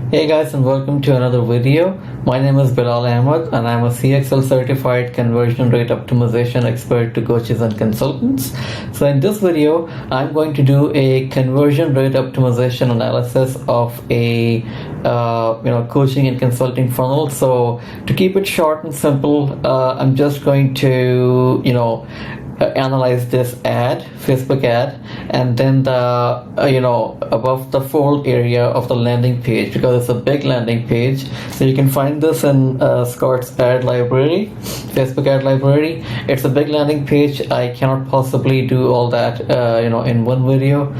Hey guys, and welcome to another video. My name is Bilal Ahmed and I'm a CXL certified conversion rate optimization expert to coaches and consultants. So in this video, I'm going to do a conversion rate optimization analysis of a coaching and consulting funnel. So to keep it short and simple, I'm just going to analyze this Facebook ad, and then the above the fold area of the landing page, because it's a big landing page. So you can find this in Scott's ad library, Facebook ad library. It's a big landing page. I cannot possibly do all that in one video.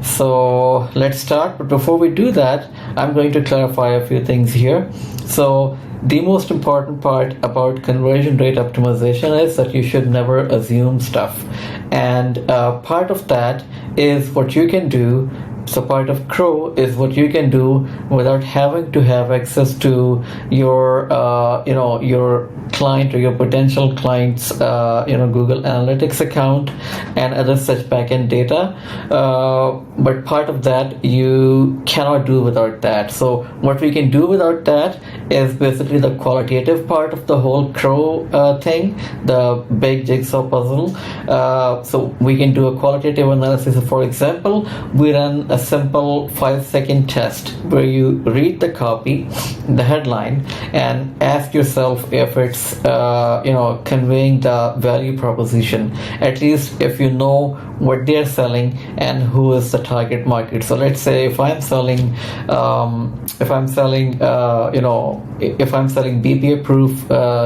So let's start. But before we do that, I'm going to clarify a few things here. So the most important part about conversion rate optimization is that you should never assume stuff. And part of that is what you can do. So part of Crow is what you can do without having to have access to your your client or your potential client's Google Analytics account and other such backend data. But part of that you cannot do without that. So what we can do without that is basically the qualitative part of the whole Crow thing, the big jigsaw puzzle. So we can do a qualitative analysis. For example, we run a simple 5-second test where you read the copy, the headline, and ask yourself if it's conveying the value proposition, at least if you know what they're selling and who is the target market. So let's say if I'm selling BPA proof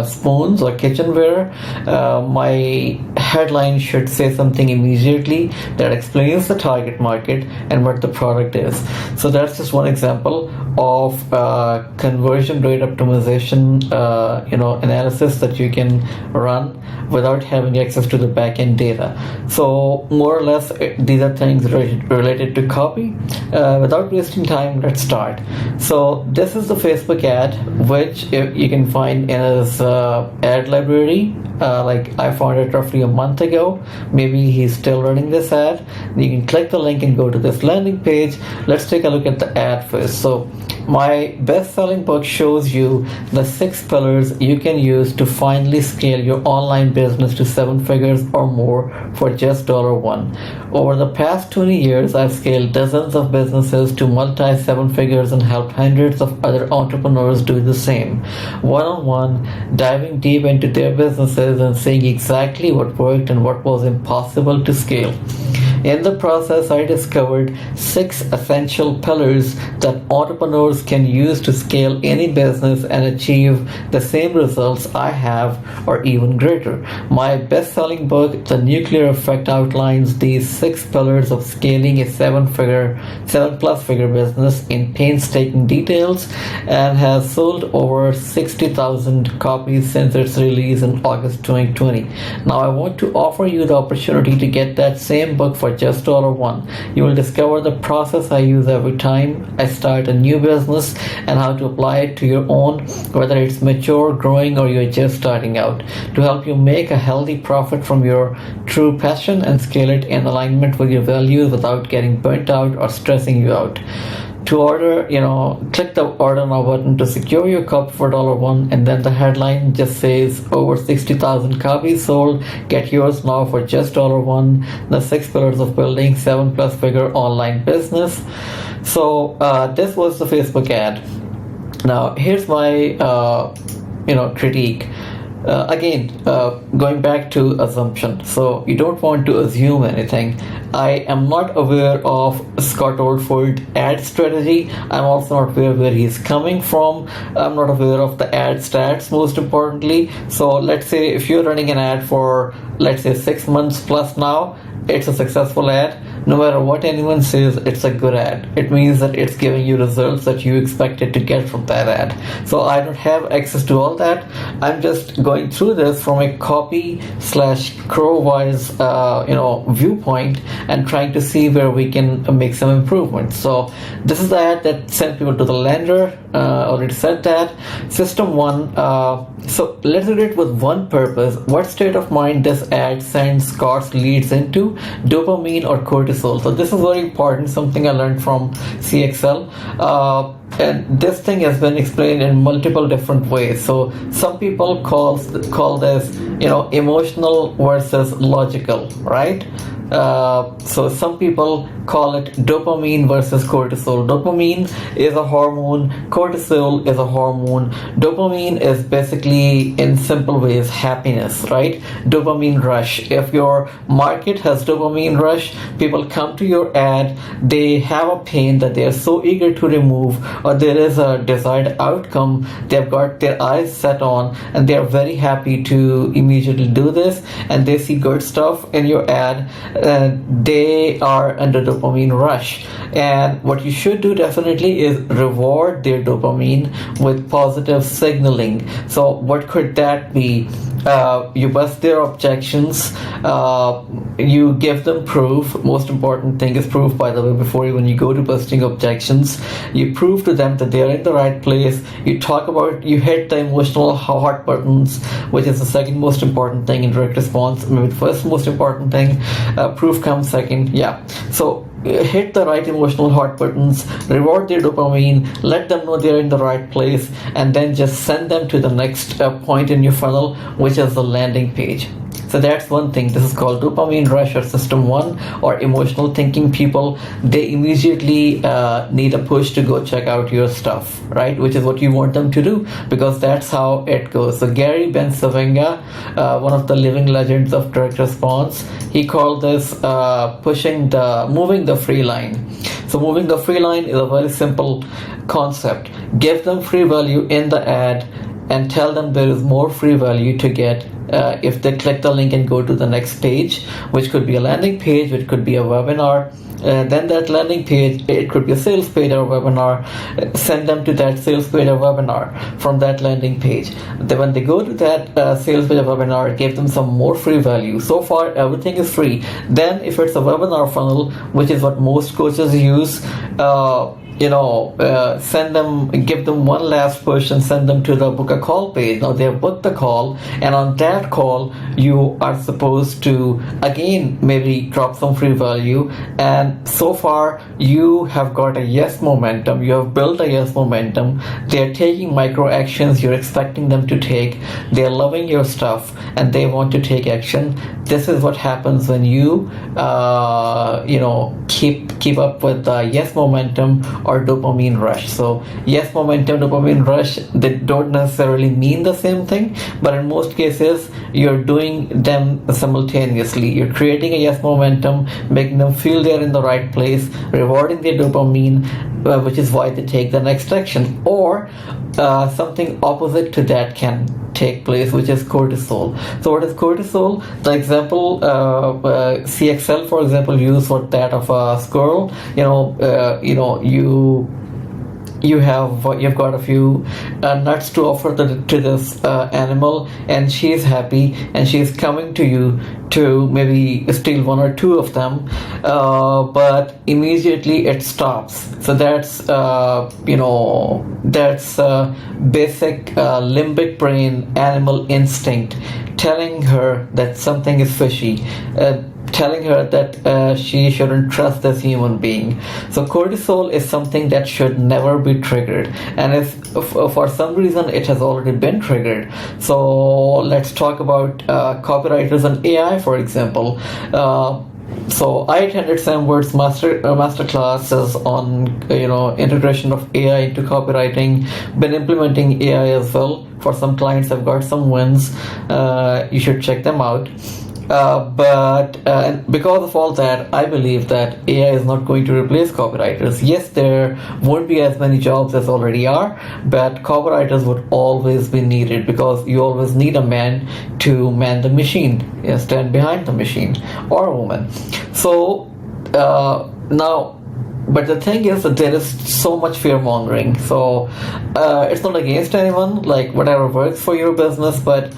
spoons or kitchenware, my headline should say something immediately that explains the target market and what the product is. So that's just one example of conversion rate optimization analysis that you can run without having access to the backend data. So more or less these are things related to copy. Without wasting time, let's start. So this is the Facebook ad, which you can find in his ad library. I found it roughly a month ago. Maybe he's still running this ad. You can click the link and go to this landing page. Let's take a look at the ad first. So my best-selling book shows you the 6 pillars you can use to finally scale your online business to 7 figures or more for just $1. Over the past 20 years, I've scaled dozens of businesses to multi-7 figures and helped hundreds of other entrepreneurs do the same. One-on-one, diving deep into their businesses and seeing exactly what worked and what was impossible to scale. In the process, I discovered 6 essential pillars that entrepreneurs can use to scale any business and achieve the same results I have or even greater. My best-selling book, The Nuclear Effect, outlines these 6 pillars of scaling a 7+ figure business in painstaking details and has sold over 60,000 copies since its release in August 2020. Now I want to offer you the opportunity to get that same book for just $1. You will discover the process I use every time I start a new business and how to apply it to your own, whether it's mature, growing, or you're just starting out, to help you make a healthy profit from your true passion and scale it in alignment with your values without getting burnt out or stressing you out. To order, click the order now button to secure your copy for $1, and then the headline just says over 60,000 copies sold. Get yours now for just $1. The 6 pillars of building 7+ figure online business. So this was the Facebook ad. Now here's my critique. Going back to assumption. So you don't want to assume anything. I am not aware of Scott Oldford ad strategy. I'm also not aware where he's coming from. I'm not aware of the ad stats, most importantly. So let's say if you're running an ad for, let's say, 6 months plus now, it's a successful ad. No matter what anyone says, it's a good ad. It means that it's giving you results that you expected to get from that ad. So I don't have access to all that. I'm just going through this from a copy/Crow-wise viewpoint and trying to see where we can make some improvements. So this is the ad that sent people to the lender. Already said that. System 1. So let's do it with one purpose. What state of mind this ad sends Scott's leads into? Dopamine or cortisol? So this is very important, something I learned from CXL. and this thing has been explained in multiple different ways. So some people call this, emotional versus logical, right? So some people call it dopamine versus cortisol. Dopamine is a hormone, cortisol is a hormone. Dopamine is basically, in simple ways, happiness, right? Dopamine rush. If your market has dopamine rush, people come to your ad, they have a pain that they are so eager to remove, or there is a desired outcome they've got their eyes set on, and they are very happy to immediately do this, and they see good stuff in your ad. They are under dopamine rush, and what you should do definitely is reward their dopamine with positive signaling. So what could that be? You bust their objections, you give them proof. Most important thing is proof, by the way. Before even you go to busting objections, you prove to them that they are in the right place. You hit the emotional hot buttons, which is the second most important thing in direct response. Maybe the first most important thing. Proof comes second. Yeah. So hit the right emotional hot buttons, reward their dopamine, let them know they're in the right place, and then just send them to the next point in your funnel, which is the landing page. So that's one thing. This is called dopamine rush, or system 1, or emotional thinking people. They immediately need a push to go check out your stuff, right? Which is what you want them to do, because that's how it goes. So Gary Bensavenga, one of the living legends of direct response, he called this moving the free line. So moving the free line is a very simple concept. Give them free value in the ad and tell them there is more free value to get if they click the link and go to the next page, which could be a landing page, which could be a webinar. Then that landing page, it could be a sales page or a webinar. Send them to that sales page or webinar from that landing page. Then when they go to that sales page or webinar, give them some more free value. So far, everything is free. Then if it's a webinar funnel, which is what most coaches use, give them one last push and send them to the book a call page. Now they have booked the call, and on that call you are supposed to again maybe drop some free value, and so far you have got a yes momentum. You have built a yes momentum. They are taking micro actions you're expecting them to take. They are loving your stuff and they want to take action. This is what happens when you keep up with the yes momentum or dopamine rush. So yes momentum, dopamine rush, they don't necessarily mean the same thing, but in most cases you're doing them simultaneously. You're creating a yes momentum, making them feel they're in the right place, rewarding their dopamine, which is why they take the next action. Or something opposite to that can take place, which is cortisol. So what is cortisol? The example CXL, for example, used for that of a squirrel. You've got a few nuts to offer to this animal, and she's happy and she's coming to you to maybe steal one or two of them, but immediately it stops. So that's basic limbic brain animal instinct telling her that something is fishy, telling her that she shouldn't trust this human being. So cortisol is something that should never be triggered, and if for some reason it has already been triggered. So let's talk about copywriters and AI, for example. So I attended Sam Word's master classes on integration of AI into copywriting. Been implementing AI as well for some clients. I've got some wins. You should check them out. But because of all that, I believe that AI is not going to replace copywriters. Yes, there won't be as many jobs as already are, but copywriters would always be needed, because you always need a man to man the machine, stand behind the machine, or a woman. So now, but the thing is that there is so much fear mongering. So it's not against anyone, like whatever works for your business, but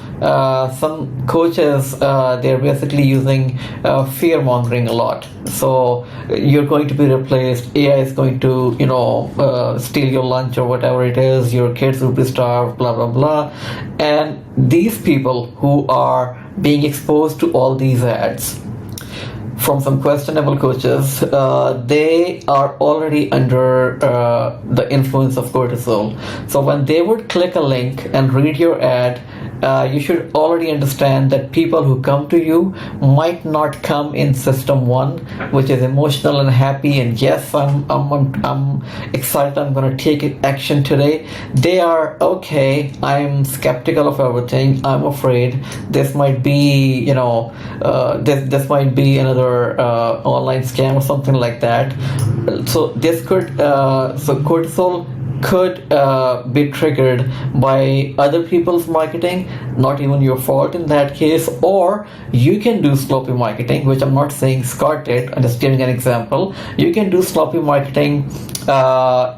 some coaches, they're basically using fear mongering a lot. So you're going to be replaced, AI is going to steal your lunch or whatever it is, your kids will be starved, blah blah blah. And these people who are being exposed to all these ads, from some questionable coaches, they are already under the influence of cortisol. So when they would click a link and read your ad, you should already understand that people who come to you might not come in system one, which is emotional and happy, and yes, I'm excited, I'm going to take action today. They are, okay, I'm skeptical of everything, I'm afraid this might be, this might be another online scam or something like that. So this could, so cortisol could be triggered by other people's marketing, not even your fault in that case, or you can do sloppy marketing, which I'm not saying Scott did, I'm just giving an example. You can do sloppy marketing.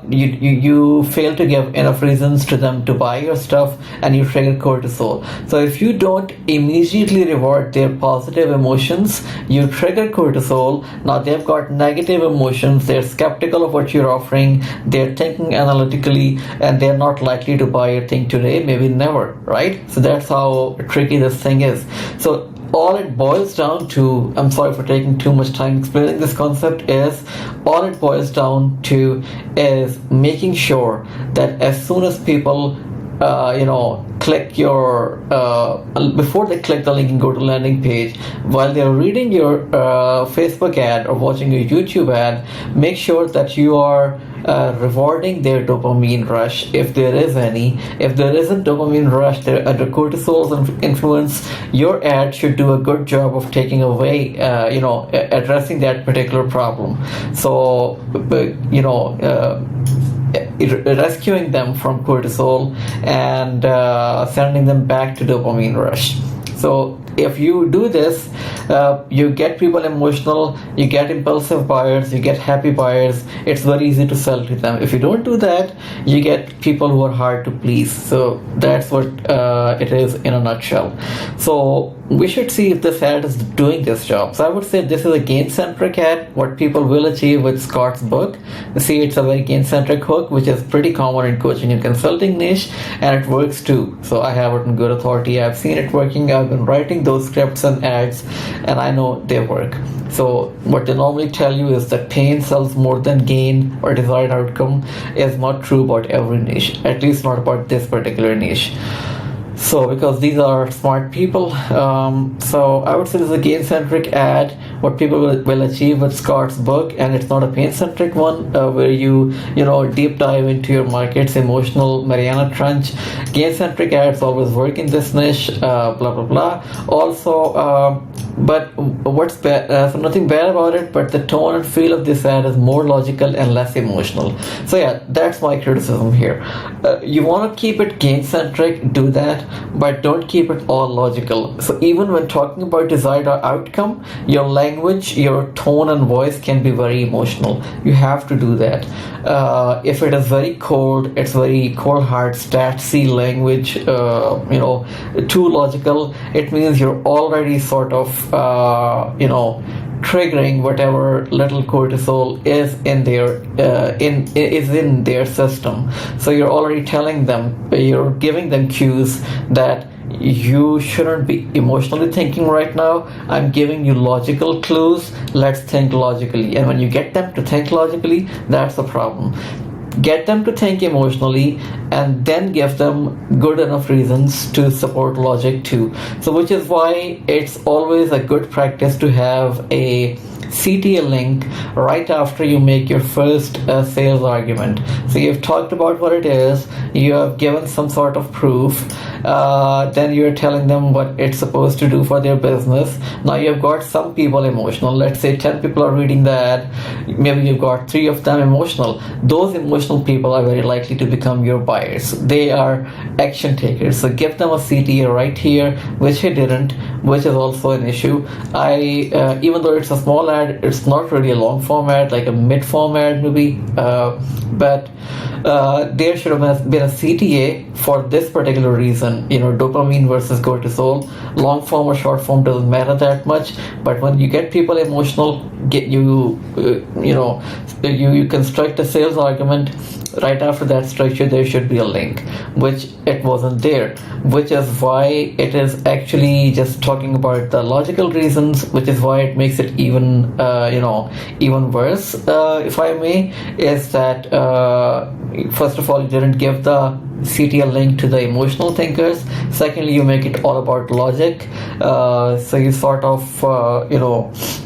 You fail to give enough reasons to them to buy your stuff, and you trigger cortisol. So if you don't immediately reward their positive emotions, you trigger cortisol. Now they've got negative emotions, they're skeptical of what you're offering, they're thinking analytically, and they're not likely to buy your thing today, maybe never, right? So that's how tricky this thing is. So all it boils down to, I'm sorry for taking too much time explaining this concept, is all it boils down to is making sure that as soon as people click your before they click the link and go to landing page, while they're reading your Facebook ad or watching your YouTube ad, make sure that you are rewarding their dopamine rush, if there is any. If there isn't dopamine rush, they're under cortisol's influence, your ad should do a good job of taking away, addressing that particular problem. So, rescuing them from cortisol and sending them back to dopamine rush. So if you do this, you get people emotional, you get impulsive buyers, you get happy buyers. It's very easy to sell to them. If you don't do that, you get people who are hard to please. So that's what it is in a nutshell. So we should see if this ad is doing this job. So I would say this is a gain-centric ad, what people will achieve with Scott's book. You see, it's a very gain-centric hook, which is pretty common in coaching and consulting niche, and it works too. So I have it on good authority. I've seen it working. I've been writing those scripts and ads, and I know they work. So what they normally tell you is that pain sells more than gain or desired outcome is not true about every niche, at least not about this particular niche. So because these are smart people, so I would say this is a gain-centric ad, what people will achieve with Scott's book, and it's not a pain-centric one where you deep dive into your market's emotional Mariana Trench. Gain-centric ads always work in this niche, blah blah blah. Also, but what's bad? So nothing bad about it, but the tone and feel of this ad is more logical and less emotional. So yeah, that's my criticism here. You want to keep it gain-centric, do that, but don't keep it all logical. So even when talking about desired outcome, your language, your tone and voice can be very emotional. You have to do that. If it is very cold, it's very cold hard statsy language, too logical, it means you're already sort of triggering whatever little cortisol is in their system. So you're already telling them, you're giving them cues that you shouldn't be emotionally thinking right now. I'm giving you logical clues. Let's think logically. And when you get them to think logically, that's the problem. Get them to think emotionally and then give them good enough reasons to support logic too. So which is why it's always a good practice to have a CTA link right after you make your first sales argument. So you've talked about what it is, you have given some sort of proof, then you're telling them what it's supposed to do for their business. Now you've got some people emotional. Let's say 10 people are reading the ad, maybe you've got 3 of them emotional. Those emotional people are very likely to become your buyers. They are action takers. So give them a CTA right here, which he didn't, which is also an issue. Even though it's a small ad, it's not really a long form ad, like a mid form ad maybe, but there should have been a CTA for this particular reason. comparison, dopamine versus cortisol. Long form or short form doesn't matter that much, but when you get people emotional, you construct a sales argument. Right after that structure, there should be a link, which it wasn't there, which is why it is actually just talking about the logical reasons, which is why it makes it even worse, if I may, is that first of all, you didn't give the CTL link to the emotional thinkers. Secondly, you make it all about logic. So you sort of,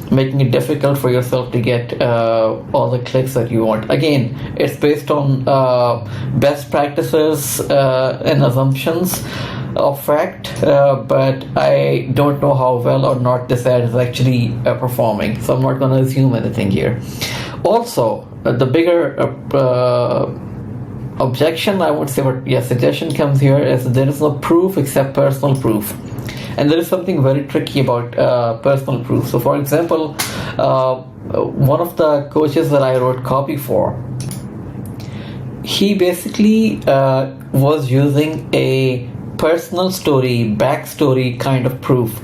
making it difficult for yourself to get all the clicks that you want. Again, it's based on best practices and assumptions of fact, but I don't know how well or not this ad is actually performing. So I'm not going to assume anything here. Also, the bigger objection, I would say, suggestion comes here is that there is no proof except personal proof. And there is something very tricky about personal proof. So, for example, one of the coaches that I wrote copy for, he basically was using a personal story, backstory kind of proof,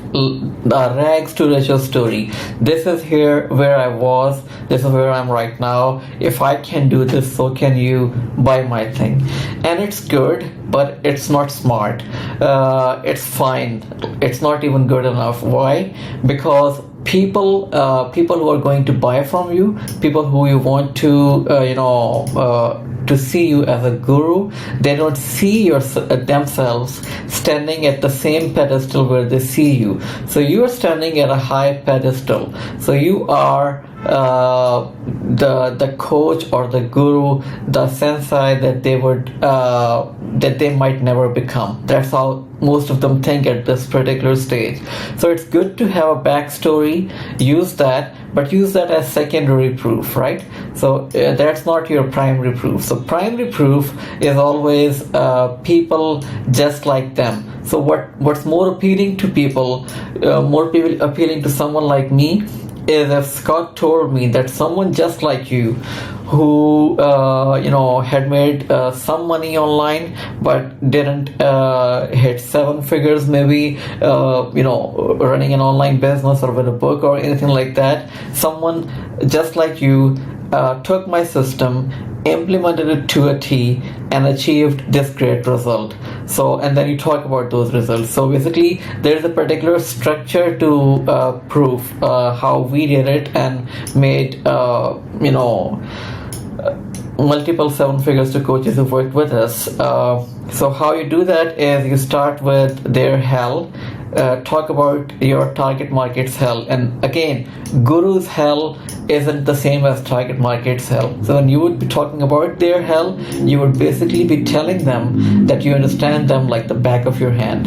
rags to riches story. This is here where I was, this is where I'm right now. If I can do this, so can you. Buy my thing. And it's good, but it's not smart. It's fine. It's not even good enough. Why? Because people who are going to buy from you, people who you want to to see you as a guru, they don't see themselves standing at the same pedestal where they see you. So you are standing at a high pedestal. So you are the coach or the guru, the sensei that they might never become. That's how most of them think at this particular stage. So it's good to have a backstory, use that, but use that as secondary proof, right? So that's not your primary proof. So primary proof is always people just like them. So what's more appealing to people, appealing to someone like me, is if Scott told me that someone just like you, who had made some money online but didn't hit 7 figures, maybe running an online business or with a book or anything like that, someone just like you took my system, implemented it to a T, and achieved this great result. So, and then you talk about those results. So basically, there's a particular structure to prove how we did it and made multiple 7 figures to coaches who worked with us. So how you do that is you start with their hell, talk about your target market's hell, and again, guru's hell isn't the same as target market's hell. So when you would be talking about their hell, you would basically be telling them that you understand them like the back of your hand.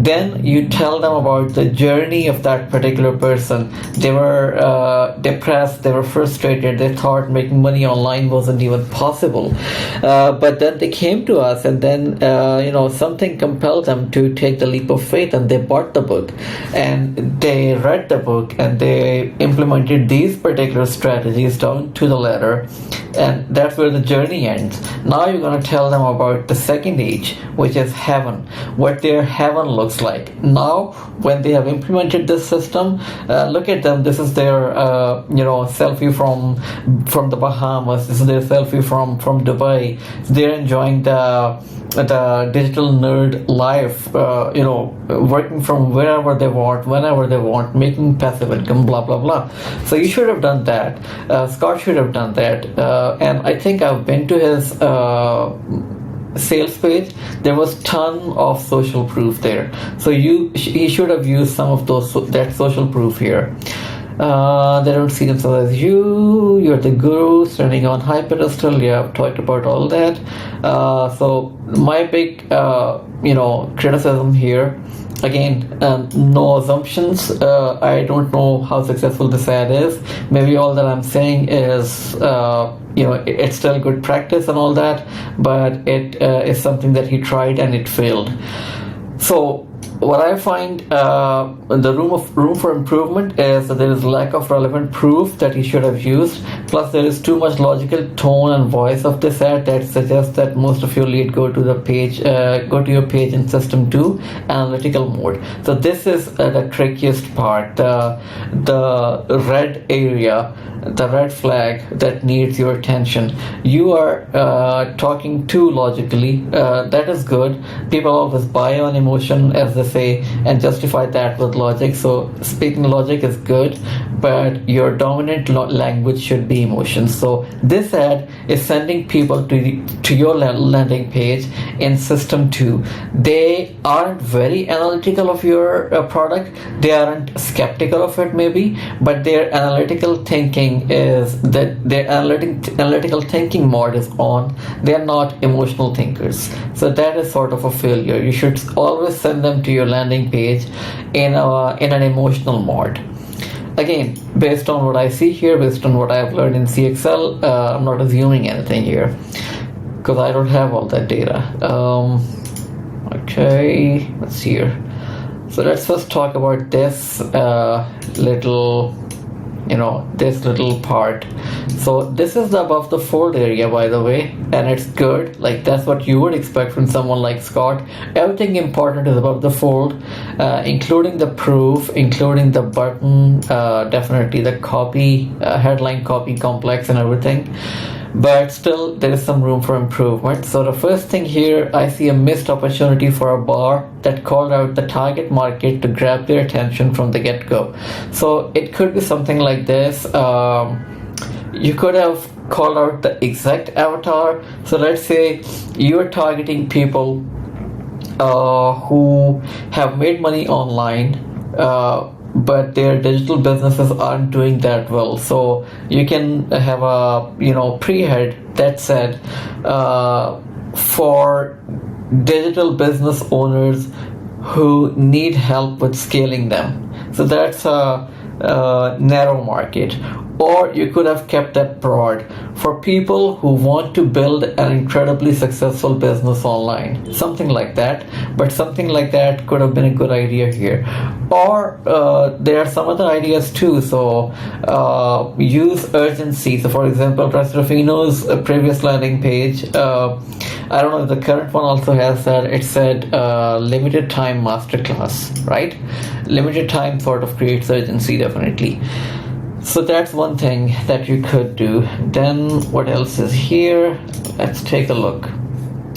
Then you tell them about the journey of that particular person. They were depressed, they were frustrated, they thought making money online wasn't even possible, but then they came to us, and then something compelled them to take the leap of faith, and they bought the book, and they read the book, and they implemented these particular strategies down to the letter, and that's where the journey ends. Now you're going to tell them about the second age, which is heaven, what their heaven looks like. Now when they have implemented this system, look at them, this is their selfie from the Bahamas, this is their selfie from Dubai. They're enjoying the digital nerd life, working from wherever they want, whenever they want, making passive income, blah blah blah. So you should have done that. Scott should have done that, and I think I've been to his sales page. There was ton of social proof there. So he should have used some of that social proof here. They don't see themselves as you're the guru standing on high pedestal. Yeah, I've talked about all that. So my big criticism here, again, no assumptions. I don't know how successful this ad is. Maybe all that I'm saying is it's still good practice and all that, but it is something that he tried and it failed. So what I find the room for improvement is that there is lack of relevant proof that he should have used. Plus, there is too much logical tone and voice of this ad that suggests that most of your lead go to your page in System 2 analytical mode. So this is the trickiest part, the red area, the red flag that needs your attention. You are talking too logically. That is good. People always buy on emotion, as they say, and justify that with logic. So speaking logic is good, but your dominant language should be emotion. So this ad is sending people to your landing page in System 2. They aren't very analytical of your product. They aren't skeptical of it maybe, but their analytical thinking is that their analytical thinking mode is on. They're not emotional thinkers. So that is sort of a failure. You should always send them to your landing page in an emotional mode. Again, based on what I see here, based on what I've learned in CXL, I'm not assuming anything here because I don't have all that data. Okay, let's see here. So let's first talk about this this little part. So this is the above the fold area, by the way, and it's good. Like that's what you would expect from someone like Scott. Everything important is above the fold, including the proof, including the button, definitely the copy, headline copy complex and everything. But still, there is some room for improvement. So the first thing here, I see a missed opportunity for a bar that called out the target market to grab their attention from the get-go. So it could be something like this. You could have called out the exact avatar. So let's say you're targeting people who have made money online, but their digital businesses aren't doing that well. So you can have a pre-head that said for digital business owners who need help with scaling them. So that's a narrow market. Or you could have kept that broad for people who want to build an incredibly successful business online, something like that. But something like that could have been a good idea here. Or there are some other ideas too. So use urgency. So for example, Rafino's previous landing page, I don't know if the current one also has that. It said limited time masterclass, right? Limited time sort of creates urgency, definitely. So that's one thing that you could do. Then what else is here? Let's take a look.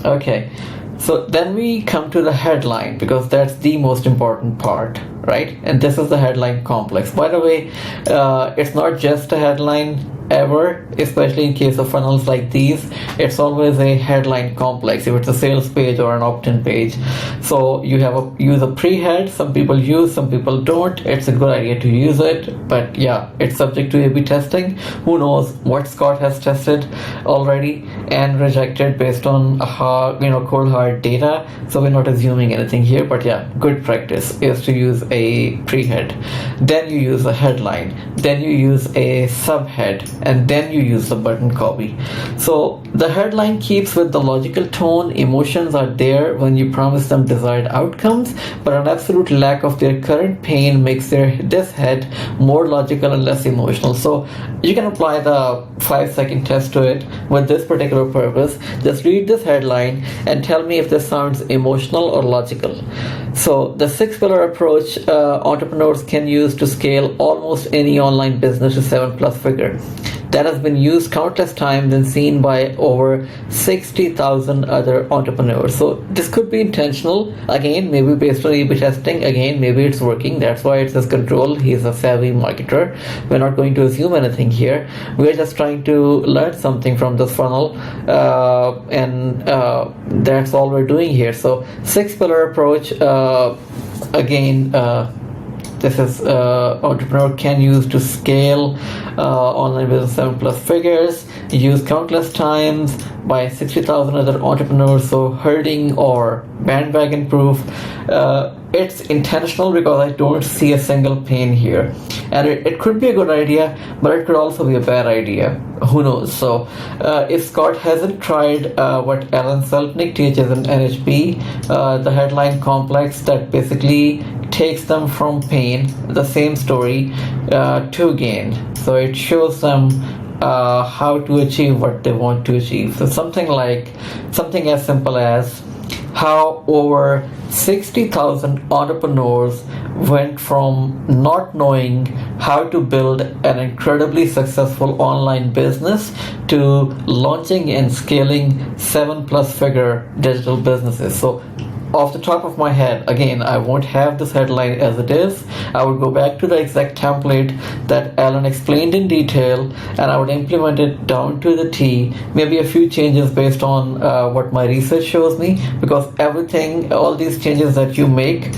Okay, so then we come to the headline, because that's the most important part, right? And this is the headline complex. By the way, it's not just a headline ever, especially in case of funnels like these. It's always a headline complex if it's a sales page or an opt-in page. So you use a pre-head. Some people use, some people don't. It's a good idea to use it, but yeah, it's subject to A/B testing. Who knows what Scott has tested already and rejected based on cold hard data. So we're not assuming anything here, but yeah, good practice is to use a pre-head. Then you use a headline. Then you use a subhead, and then you use the button copy. So the headline keeps with the logical tone. Emotions are there when you promise them desired outcomes, but an absolute lack of their current pain makes this head more logical and less emotional. So you can apply the 5-second test to it with this particular purpose. Just read this headline and tell me if this sounds emotional or logical. So the 6-pillar approach entrepreneurs can use to scale almost any online business to 7+ figure. That has been used countless times and seen by over 60,000 other entrepreneurs. So this could be intentional. Again, maybe based on A/B testing. Again, maybe it's working. That's why it says control. He's a savvy marketer. We're not going to assume anything here. We're just trying to learn something from this funnel, and that's all we're doing here. So 6-pillar approach. Again, This is entrepreneur can use to scale online business 7+ figures, used countless times by 60,000 other entrepreneurs. So herding or bandwagon proof. It's intentional because I don't see a single pain here, and it could be a good idea, but it could also be a bad idea. Who knows? So if Scott hasn't tried what Alan Selknick teaches in NHP, the headline complex that basically takes them from pain, the same story, to gain. So it shows them how to achieve what they want to achieve. So something as simple as how over 60,000 entrepreneurs went from not knowing how to build an incredibly successful online business to launching and scaling 7+ figure digital businesses. So off the top of my head, again, I won't have this headline as it is. I would go back to the exact template that Alan explained in detail, and I would implement it down to the T. Maybe a few changes based on what my research shows me, because all these changes that you make,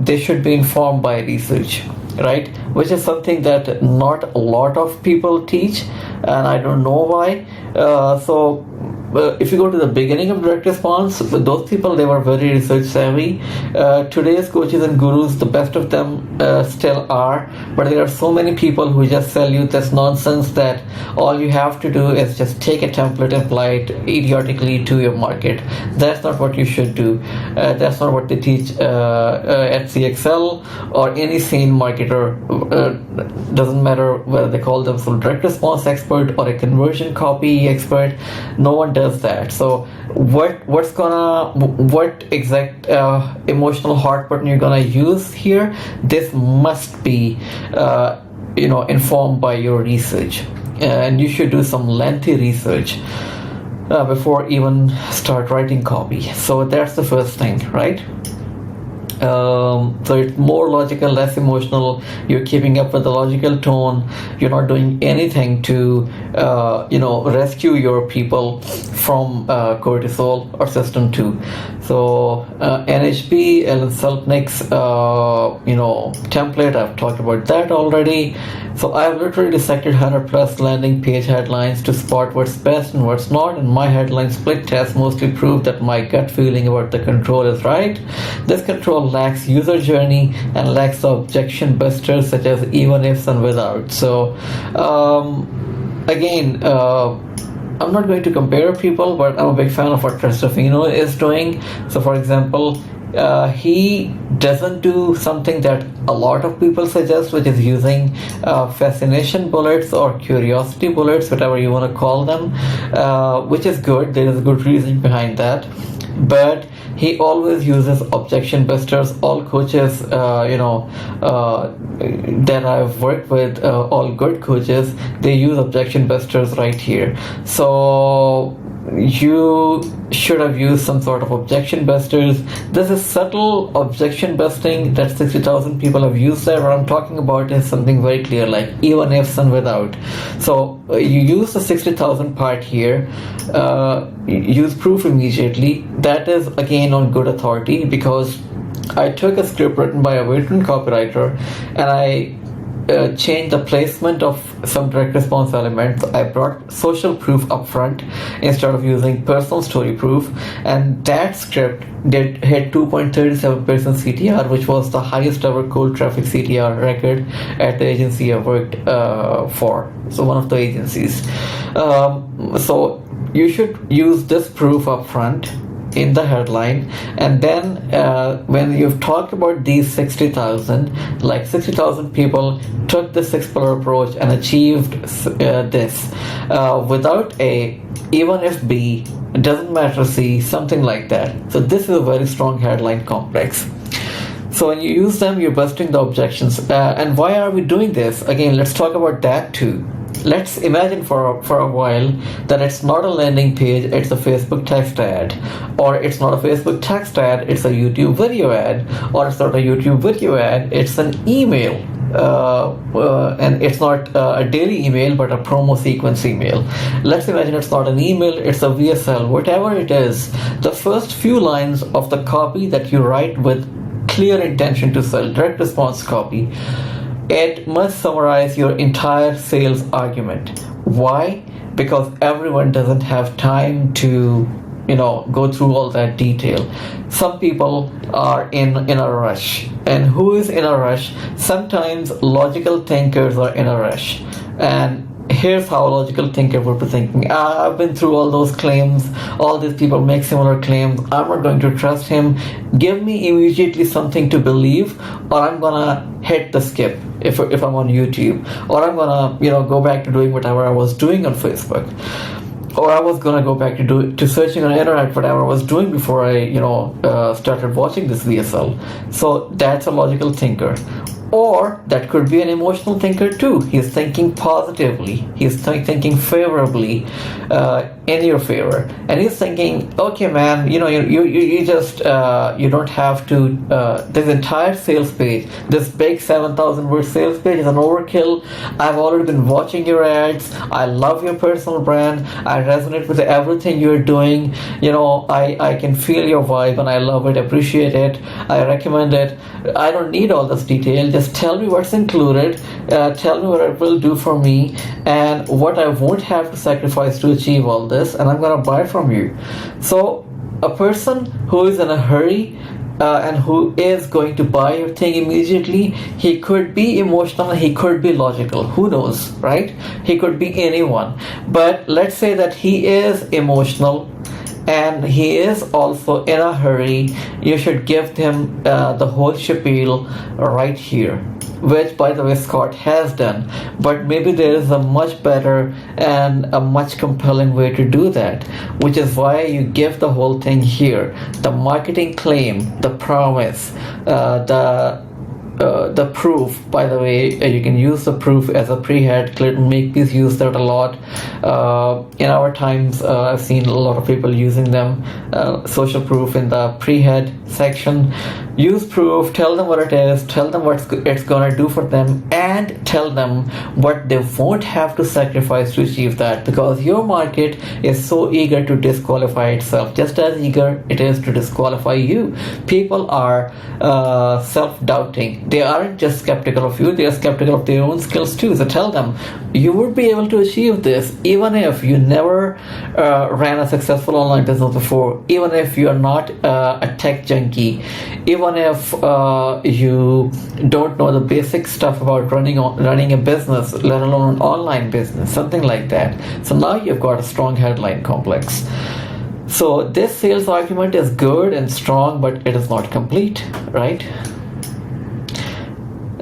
they should be informed by research, right? Which is something that not a lot of people teach, and I don't know why. If you go to the beginning of direct response, those people, they were very research savvy. Today's coaches and gurus, the best of them still are, but there are so many people who just sell you this nonsense that all you have to do is just take a template and apply it idiotically to your market. That's not what you should do. That's not what they teach at CXL or any sane marketer. Doesn't matter whether they call themselves direct response expert or a conversion copy expert. No one does that. So what exact emotional heart button you're gonna use here? This must be informed by your research, and you should do some lengthy research before even start writing copy. So that's the first thing, right? So it's more logical, less emotional. You're keeping up with the logical tone. You're not doing anything to rescue your people from cortisol or system 2. So NHP, Alan Selknick's template, I've talked about that already. So I've literally dissected 100+ landing page headlines to spot what's best and what's not, and my headline split test mostly proved that my gut feeling about the control is right. This control lacks user journey and lacks the objection busters such as even ifs and without. So I'm not going to compare people, but I'm a big fan of what Trestafino is doing. So for example, he doesn't do something that a lot of people suggest, which is using fascination bullets or curiosity bullets, whatever you want to call them, which is good. There is a good reason behind that. But he always uses objection busters. All coaches, that I've worked with, all good coaches, they use objection busters right here. So you should have used some sort of objection busters. This is subtle objection busting that 60,000 people have used there. What I'm talking about is something very clear, like even ifs and without. So you use the 60,000 part here, use proof immediately. That is again on good authority, because I took a script written by a veteran copywriter and I changed the placement of some direct response elements. I brought social proof up front instead of using personal story proof, and that script did hit 2.37% CTR, which was the highest ever cold traffic CTR record at the agency I worked for. So one of the agencies. So you should use this proof up front in the headline, and then when you've talked about these 60,000, like 60,000 people took the 6-pillar approach and achieved this without A, even if B, it doesn't matter C, something like that. So this is a very strong headline complex. So when you use them, you're busting the objections. And why are we doing this? Again, let's talk about that too. Let's imagine for a while that it's not a landing page, it's a Facebook text ad, or it's not a Facebook text ad, it's a YouTube video ad, or it's not a YouTube video ad, it's an email, and it's not a daily email but a promo sequence email. Let's imagine it's not an email, it's a VSL, whatever it is. The first few lines of the copy that you write with clear intention to sell, direct response copy, it must summarize your entire sales argument. Why? Because everyone doesn't have time to go through all that detail. Some people are in a rush, and who is in a rush? Sometimes logical thinkers are in a rush, and here's how a logical thinker would be thinking. I've been through all those claims, all these people make similar claims, I'm not going to trust him. Give me immediately something to believe, or I'm gonna hit the skip if I'm on YouTube, or I'm gonna go back to doing whatever I was doing on Facebook, or I was gonna go back to searching on the internet whatever I was doing before I started watching this VSL. So that's a logical thinker. Or that could be an emotional thinker too. He's thinking positively. He's thinking favorably in your favor, and he's thinking, okay, man, you just you don't have to. This entire sales page, this big 7,000 word sales page, is an overkill. I've already been watching your ads. I love your personal brand. I resonate with everything you're doing. I can feel your vibe, and I love it, appreciate it. I recommend it. I don't need all this detail. Just tell me what's included, tell me what it will do for me, and what I won't have to sacrifice to achieve all this, and I'm gonna buy from you. So a person who is in a hurry and who is going to buy your thing immediately, he could be emotional, he could be logical, who knows, right? He could be anyone. But let's say that he is emotional and he is also in a hurry. You should give him the whole spiel right here, which, by the way, Scott has done. But maybe there is a much better and a much compelling way to do that, which is why you give the whole thing here. The marketing claim, the promise, the proof. By the way, you can use the proof as a pre-head. Clinton Makepeace use that a lot. In our times, I've seen a lot of people using them. Social proof in the pre-head section. Use proof, tell them what it is, tell them what it's gonna do for them, and tell them what they won't have to sacrifice to achieve that, because your market is so eager to disqualify itself, just as eager it is to disqualify you. People are self-doubting. They aren't just skeptical of you, they are skeptical of their own skills too. So tell them, you would be able to achieve this even if you never ran a successful online business before, even if you are not a tech junkie, even if you don't know the basic stuff about running a business, let alone an online business, something like that. So now you've got a strong headline complex. So this sales argument is good and strong, but it is not complete, right?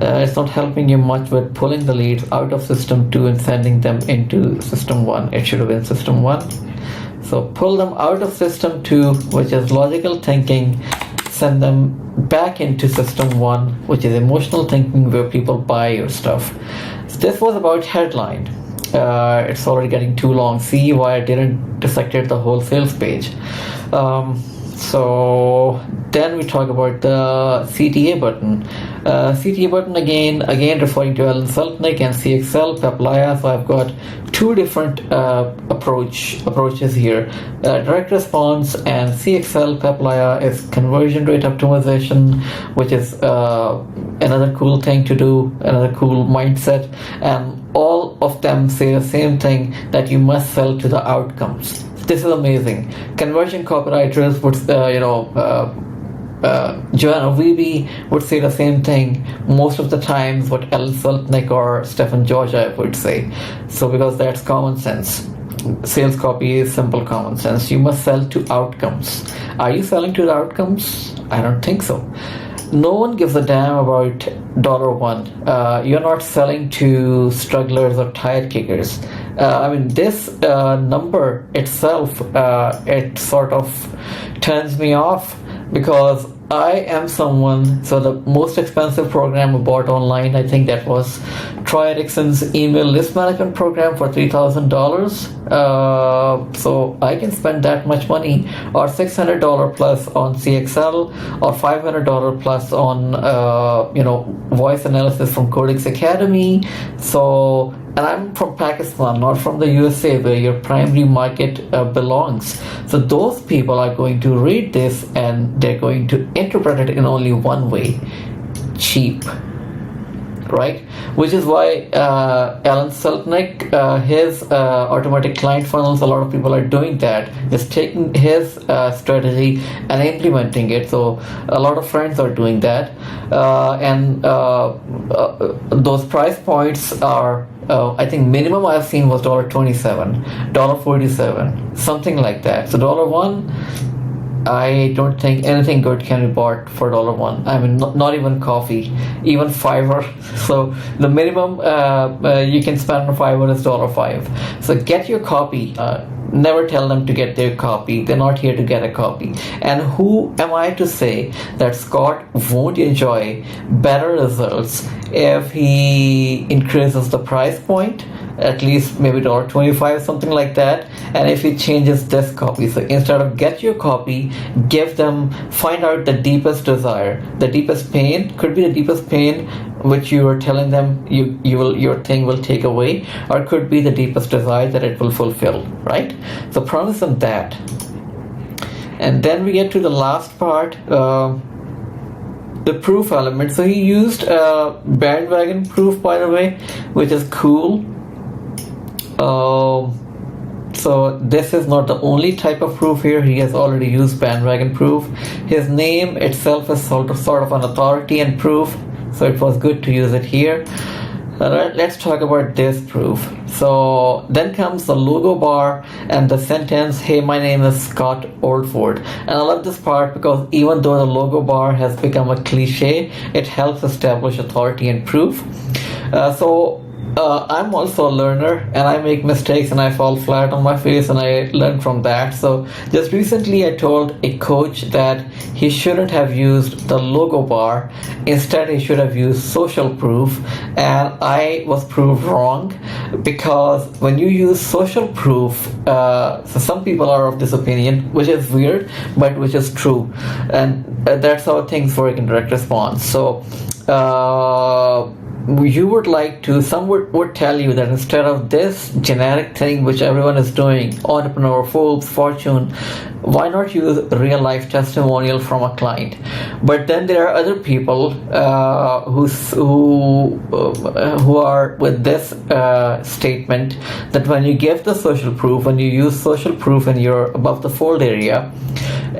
It's not helping you much with pulling the leads out of system 2 and sending them into system 1. It should have been system 1. So pull them out of system 2, which is logical thinking, send them back into system 1, which is emotional thinking, where people buy your stuff. So this was about headline. It's already getting too long. See why I didn't dissected the whole sales page. So then we talk about the CTA button. CTA button again referring to Alan Seltnick and CXL Peplaya. So I've got two different approaches here. Direct response and CXL Peplaya is conversion rate optimization, which is another cool thing to do, another cool mindset, and all of them say the same thing, that you must sell to the outcomes. This is amazing. Conversion copywriters would, Joanna Weeby would say the same thing most of the times what Alan Seltnick or Stephen Georgia would say. So because that's common sense. Sales copy is simple common sense. You must sell to outcomes. Are you selling to the outcomes? I don't think so. No one gives a damn about $1. You're not selling to strugglers or tire kickers. This number itself, it sort of turns me off, because I am someone, so the most expensive program I bought online, I think that was Troy Erickson's email list management program for $3,000. So I can spend that much money, or $600 plus on CXL, or $500 plus on voice analysis from Codex Academy. So and I'm from Pakistan, not from the USA, where your primary market belongs. So those people are going to read this and they're going to interpret it in only one way: cheap. Right, which is why Alan Seltnick, his automatic client funnels, a lot of people are doing that, is taking his strategy and implementing it. So a lot of friends are doing that, and those price points are, I think minimum I've seen was $27, $47, something like that. So $1, I don't think anything good can be bought for $1. I mean, not even coffee, even Fiverr. So the minimum you can spend on Fiverr is $5. So get your copy. Never tell them to get their copy. They're not here to get a copy. And who am I to say that Scott won't enjoy better results if he increases the price point, at least maybe $25, something like that, and if he changes this copy? So instead of get your copy, give them, find out the deepest desire, the deepest pain, could be the deepest pain which you are telling them your thing will take away, or could be the deepest desire that it will fulfill, right? So promise them that. And then we get to the last part, the proof element. So he used bandwagon proof, by the way, which is cool. So this is not the only type of proof here. He has already used bandwagon proof. His name itself is sort of an authority and proof, so it was good to use it here. Let's talk about this proof. So then comes the logo bar and the sentence, "Hey, my name is Scott Oldford." And I love this part because even though the logo bar has become a cliche, it helps establish authority and proof. I'm also a learner, and I make mistakes and I fall flat on my face, and I learn from that. So just recently I told a coach that he shouldn't have used the logo bar. Instead, he should have used social proof, and I was proved wrong, because when you use social proof, so some people are of this opinion, which is weird but which is true, and that's how things work in direct response. So you would like to, some would tell you that instead of this generic thing which everyone is doing, entrepreneur, Forbes, Fortune, why not use real life testimonial from a client? But then there are other people who are with this statement that when you give the social proof, when you use social proof and you're above the fold area,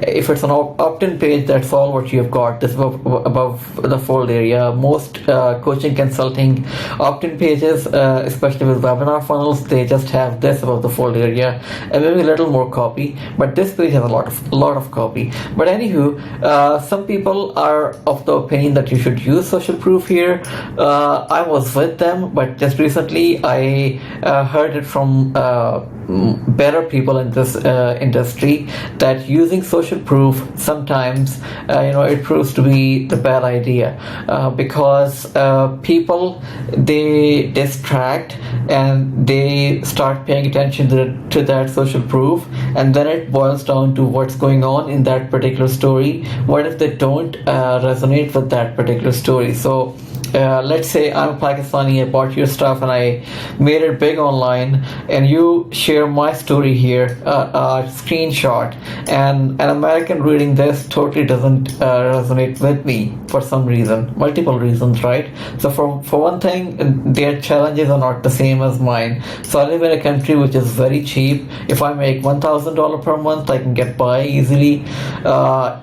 if it's an opt-in page, that's all what you've got, this above the fold area. Most coaching consulting opt-in pages, especially with webinar funnels, they just have this above the fold area and maybe a little more copy, but this page has a lot of copy. But anywho, some people are of the opinion that you should use social proof here. I was with them, but just recently I heard it from better people in this industry that using social proof sometimes it proves to be the bad idea, because people, they distract and they start paying attention to that social proof, and then it boils down to what's going on in that particular story. What if they don't resonate with that particular story? So let's say I'm a Pakistani, I bought your stuff and I made it big online, and you share my story here, a screenshot, and an American reading this totally doesn't resonate with me for some reason, multiple reasons, right? So for one thing, their challenges are not the same as mine. So I live in a country which is very cheap. If I make $1,000 per month, I can get by easily.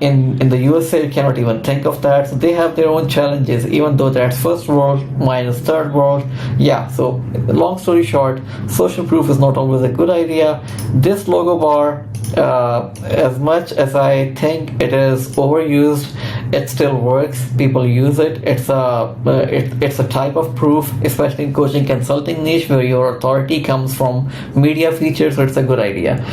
In the USA, you cannot even think of that. So they have their own challenges, even though that's first world, mine is third world. Yeah, so long story short, social proof is not always a good idea. This logo bar, as much as I think it is overused, it still works. People use it. It's a type of proof, especially in coaching consulting niche where your authority comes from media features, so it's a good idea.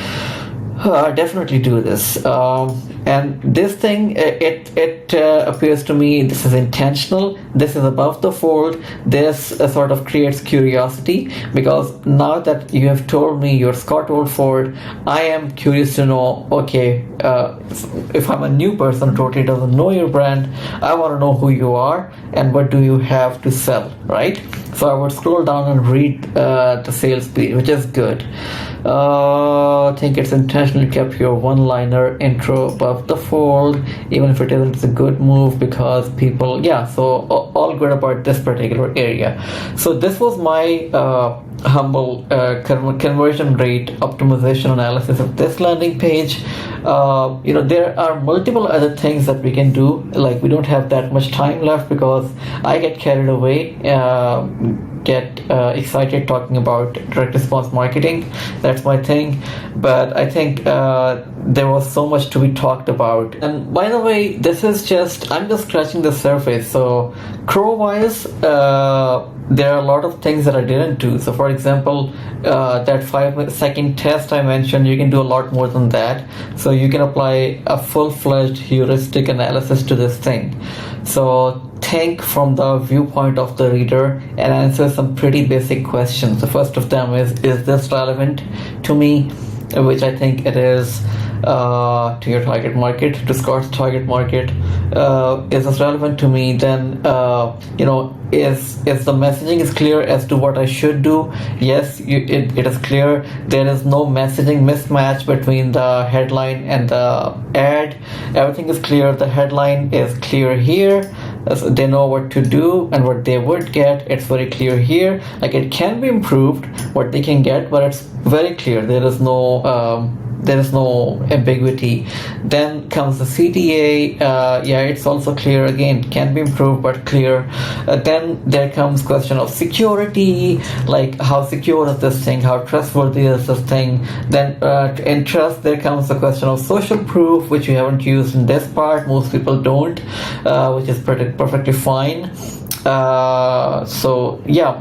Definitely do this. And this thing, it appears to me this is intentional. This is above the fold. This sort of creates curiosity, because now that you have told me you're Scott Oldford, I am curious to know. Okay, if I'm a new person who totally doesn't know your brand, I want to know who you are and what do you have to sell, right? So I would scroll down and read the sales page, which is good. I think it's intentionally kept your one-liner intro above the fold, even if it isn't. It's a good move because people, yeah. So all good about this particular area. So this was my humble conversion rate optimization analysis of this landing page. There are multiple other things that we can do. Like, we don't have that much time left because I get carried away, get excited talking about direct response marketing. That's my thing. But I think there was so much to be talked about. And by the way, I'm just scratching the surface. So crow wise, there are a lot of things that I didn't do. So for example, that 5-second test I mentioned, you can do a lot more than that. So you can apply a full-fledged heuristic analysis to this thing. So think from the viewpoint of the reader and answer some pretty basic questions. The first of them is this relevant to me? Which I think it is, to your target market, to Scott's target market. Is this relevant to me? Then is the messaging is clear as to what I should do? Yes, it is clear. There is no messaging mismatch between the headline and the ad. Everything is clear. The headline is clear here. So they know what to do and what they would get. It's very clear here. Like, it can be improved what they can get, but it's very clear. There is no ambiguity. Then comes the CTA. It's also clear. Again, can be improved but clear. Then there comes question of security, like how secure is this thing, how trustworthy is this thing. Then in trust there comes the question of social proof, which we haven't used in this part. Most people don't, which is perfectly fine.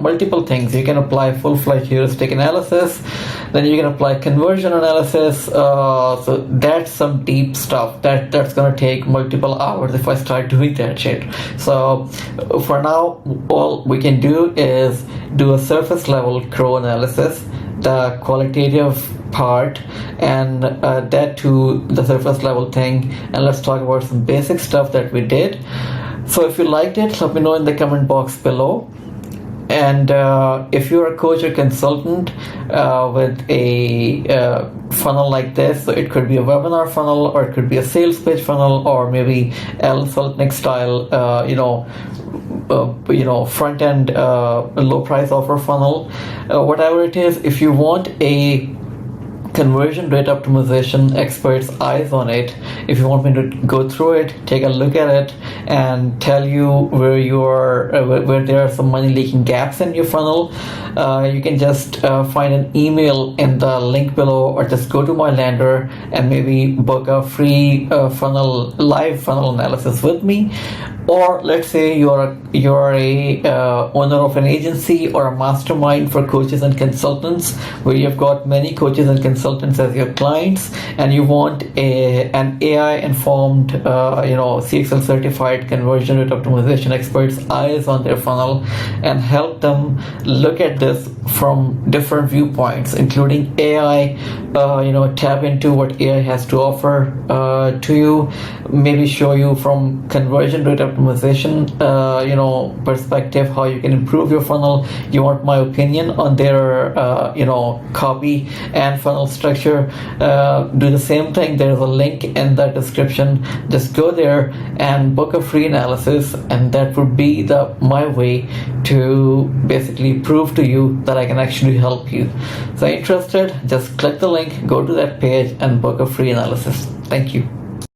Multiple things. You can apply full-fledged heuristic analysis, then you can apply conversion analysis. So that's some deep stuff that's gonna take multiple hours if I start doing that shit. So for now, all we can do is do a surface level crow analysis, the qualitative part, and that to the surface level thing, and let's talk about some basic stuff that we did. So if you liked it, let me know in the comment box below. And if you're a coach or consultant with a funnel like this, so it could be a webinar funnel, or it could be a sales page funnel, or maybe L. Seltnick style, front end low price offer funnel, whatever it is. If you want a conversion rate optimization expert's eyes on it, if you want me to go through it, take a look at it, and tell you where there are some money leaking gaps in your funnel, you can just find an email in the link below, or just go to my lander and maybe book a free live funnel analysis with me. Or let's say you're a owner of an agency or a mastermind for coaches and consultants, where you've got many coaches and consultants as your clients, and you want an AI informed, CXL certified conversion rate optimization expert's eyes on their funnel, and help them look at this from different viewpoints, including AI. Tap into what AI has to offer to you. Maybe show you from conversion rate optimization, perspective, how you can improve your funnel. You want my opinion on their, copy and funnel structure. Do the same thing. There's a link in the description. Just go there and book a free analysis, and that would be my way to basically prove to you that I can actually help you. So interested, just click the link, go to that page, and book a free analysis. Thank you.